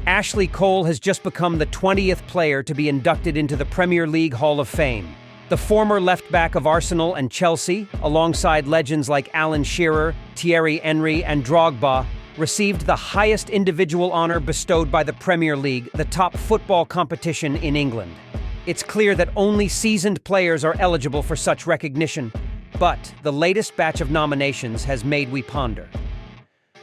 Ashley Cole has just become the 20th player to be inducted into the Premier League Hall of Fame. The former left-back of Arsenal and Chelsea, alongside legends like Alan Shearer, Thierry Henry, and Drogba, received the highest individual honor bestowed by the Premier League, the top football competition in England. It's clear that only seasoned players are eligible for such recognition, but the latest batch of nominations has made we ponder.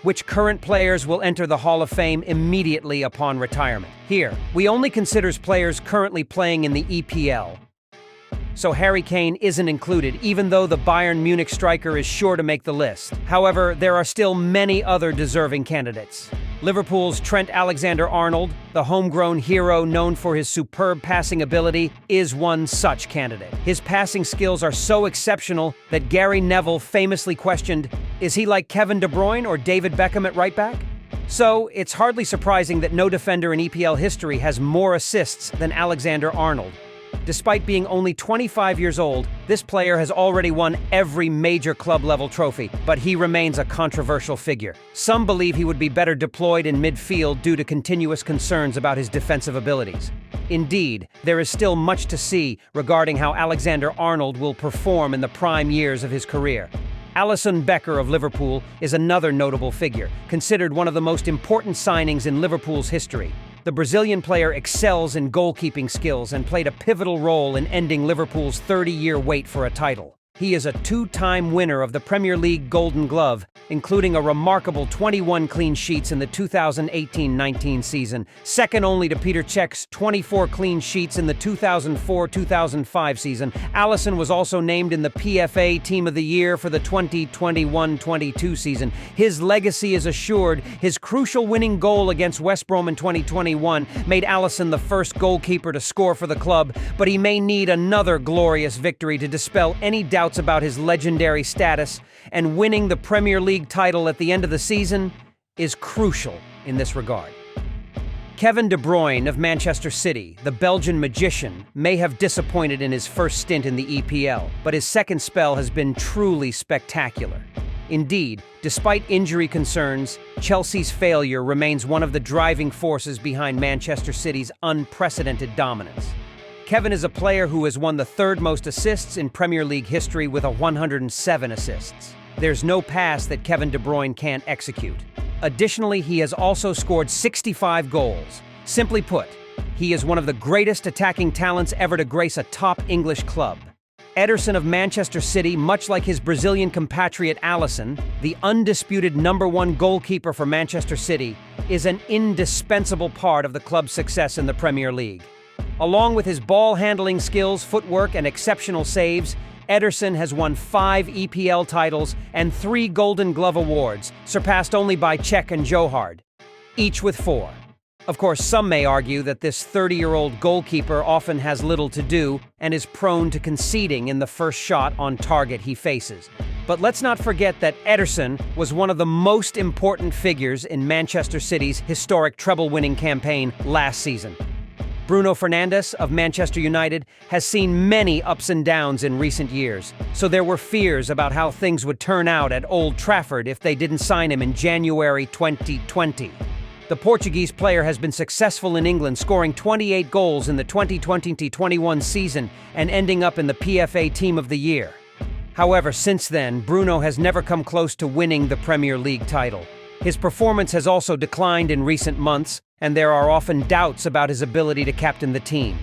Which current players will enter the Hall of Fame immediately upon retirement? Here, we only consider players currently playing in the EPL. So Harry Kane isn't included, even though the Bayern Munich striker is sure to make the list. However, there are still many other deserving candidates. Liverpool's Trent Alexander-Arnold, the homegrown hero known for his superb passing ability, is one such candidate. His passing skills are so exceptional that Gary Neville famously questioned, is he like Kevin De Bruyne or David Beckham at right back? So, it's hardly surprising that no defender in EPL history has more assists than Alexander-Arnold. Despite being only 25 years old, this player has already won every major club-level trophy, but he remains a controversial figure. Some believe he would be better deployed in midfield due to continuous concerns about his defensive abilities. Indeed, there is still much to see regarding how Alexander-Arnold will perform in the prime years of his career. Alisson Becker of Liverpool is another notable figure, considered one of the most important signings in Liverpool's history. The Brazilian player excels in goalkeeping skills and played a pivotal role in ending Liverpool's 30-year wait for a title. He is a two-time winner of the Premier League Golden Glove, including a remarkable 21 clean sheets in the 2018-19 season, second only to Peter Cech's 24 clean sheets in the 2004-2005 season. Alisson was also named in the PFA Team of the Year for the 2021-22 season. His legacy is assured. His crucial winning goal against West Brom in 2021 made Alisson the first goalkeeper to score for the club, but he may need another glorious victory to dispel any doubts about his legendary status, and winning the Premier League title at the end of the season is crucial in this regard. Kevin De Bruyne of Manchester City, the Belgian magician, may have disappointed in his first stint in the EPL, but his second spell has been truly spectacular. Indeed, despite injury concerns, Chelsea's failure remains one of the driving forces behind Manchester City's unprecedented dominance. Kevin is a player who has won the third most assists in Premier League history with 107 assists. There's no pass that Kevin De Bruyne can't execute. Additionally, he has also scored 65 goals. Simply put, he is one of the greatest attacking talents ever to grace a top English club. Ederson of Manchester City, much like his Brazilian compatriot Alisson, the undisputed #1 goalkeeper for Manchester City, is an indispensable part of the club's success in the Premier League. Along with his ball-handling skills, footwork, and exceptional saves, Ederson has won 5 EPL titles and 3 Golden Glove awards, surpassed only by Cech and Johard, each with 4. Of course, some may argue that this 30-year-old goalkeeper often has little to do and is prone to conceding in the first shot on target he faces. But let's not forget that Ederson was one of the most important figures in Manchester City's historic treble-winning campaign last season. Bruno Fernandes of Manchester United has seen many ups and downs in recent years, so there were fears about how things would turn out at Old Trafford if they didn't sign him in January 2020. The Portuguese player has been successful in England, scoring 28 goals in the 2020-21 season and ending up in the PFA Team of the Year. However, since then, Bruno has never come close to winning the Premier League title. His performance has also declined in recent months, and there are often doubts about his ability to captain the team.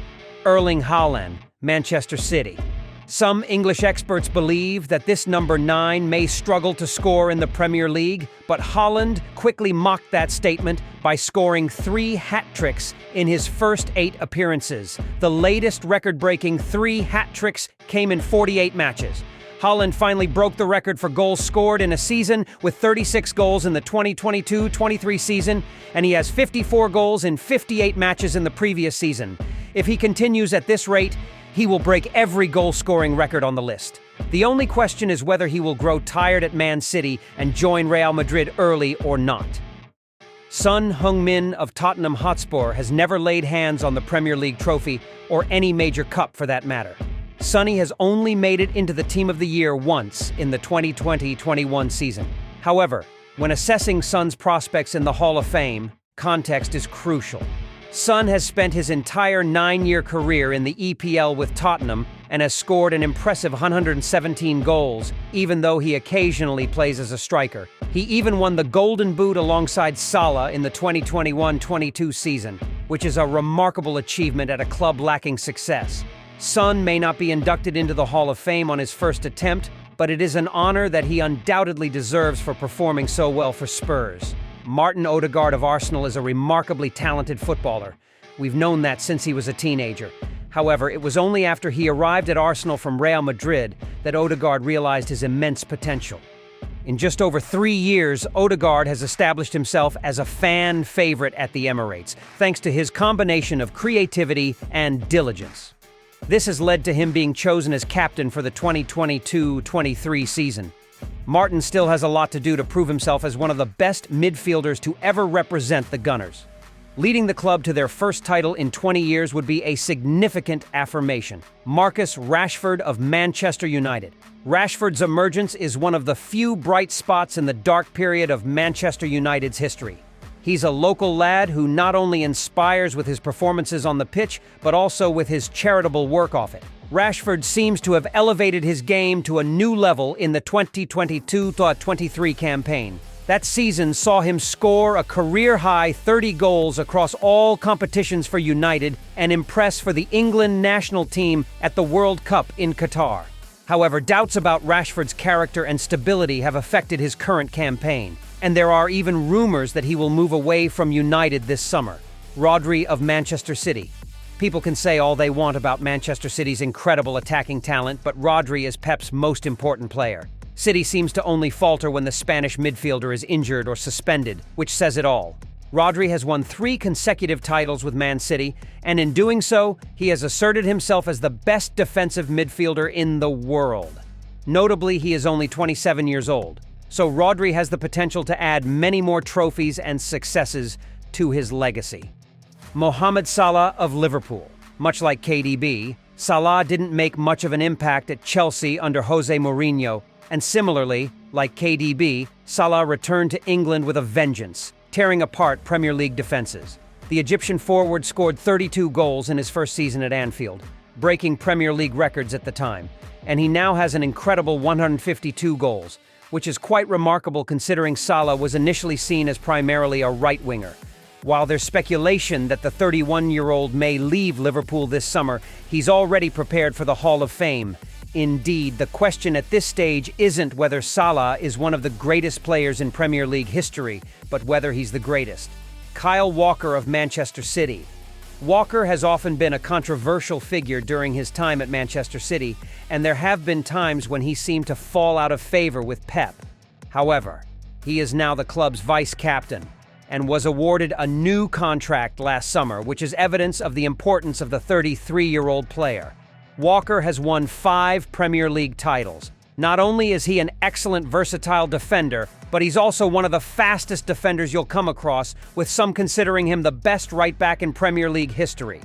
Erling Haaland, Manchester City. Some English experts believe that this number 9 may struggle to score in the Premier League, but Haaland quickly mocked that statement by scoring 3 hat-tricks in his first 8 appearances. The latest record-breaking 3 hat-tricks came in 48 matches. Haaland finally broke the record for goals scored in a season with 36 goals in the 2022-23 season, and he has 54 goals in 58 matches in the previous season. If he continues at this rate, he will break every goal-scoring record on the list. The only question is whether he will grow tired at Man City and join Real Madrid early or not. Son Heung-min of Tottenham Hotspur has never laid hands on the Premier League trophy, or any major cup for that matter. Sonny has only made it into the Team of the Year once in the 2020-21 season. However, when assessing Son's prospects in the Hall of Fame, context is crucial. Son has spent his entire 9-year career in the EPL with Tottenham and has scored an impressive 117 goals, even though he occasionally plays as a striker. He even won the Golden Boot alongside Salah in the 2021-22 season, which is a remarkable achievement at a club lacking success. Son may not be inducted into the Hall of Fame on his first attempt, but it is an honor that he undoubtedly deserves for performing so well for Spurs. Martin Odegaard of Arsenal is a remarkably talented footballer. We've known that since he was a teenager. However, it was only after he arrived at Arsenal from Real Madrid that Odegaard realized his immense potential. In just over 3 years, Odegaard has established himself as a fan favorite at the Emirates, thanks to his combination of creativity and diligence. This has led to him being chosen as captain for the 2022-23 season. Martin still has a lot to do to prove himself as one of the best midfielders to ever represent the Gunners. Leading the club to their first title in 20 years would be a significant affirmation. Marcus Rashford of Manchester United. Rashford's emergence is one of the few bright spots in the dark period of Manchester United's history. He's a local lad who not only inspires with his performances on the pitch, but also with his charitable work off it. Rashford seems to have elevated his game to a new level in the 2022-23 campaign. That season saw him score a career-high 30 goals across all competitions for United and impress for the England national team at the World Cup in Qatar. However, doubts about Rashford's character and stability have affected his current campaign, and there are even rumors that he will move away from United this summer. Rodri of Manchester City. People can say all they want about Manchester City's incredible attacking talent, but Rodri is Pep's most important player. City seems to only falter when the Spanish midfielder is injured or suspended, which says it all. Rodri has won 3 consecutive titles with Man City, and in doing so, he has asserted himself as the best defensive midfielder in the world. Notably, he is only 27 years old, so Rodri has the potential to add many more trophies and successes to his legacy. Mohamed Salah of Liverpool. Much like KDB, Salah didn't make much of an impact at Chelsea under Jose Mourinho, and similarly, like KDB, Salah returned to England with a vengeance, tearing apart Premier League defenses. The Egyptian forward scored 32 goals in his first season at Anfield, breaking Premier League records at the time, and he now has an incredible 152 goals, which is quite remarkable considering Salah was initially seen as primarily a right winger. While there's speculation that the 31-year-old may leave Liverpool this summer, he's already prepared for the Hall of Fame. Indeed, the question at this stage isn't whether Salah is one of the greatest players in Premier League history, but whether he's the greatest. Kyle Walker of Manchester City. Walker has often been a controversial figure during his time at Manchester City, and there have been times when he seemed to fall out of favor with Pep. However, he is now the club's vice-captain and was awarded a new contract last summer, which is evidence of the importance of the 33-year-old player. Walker has won 5 Premier League titles. Not only is he an excellent versatile defender, but he's also one of the fastest defenders you'll come across, with some considering him the best right back in Premier League history.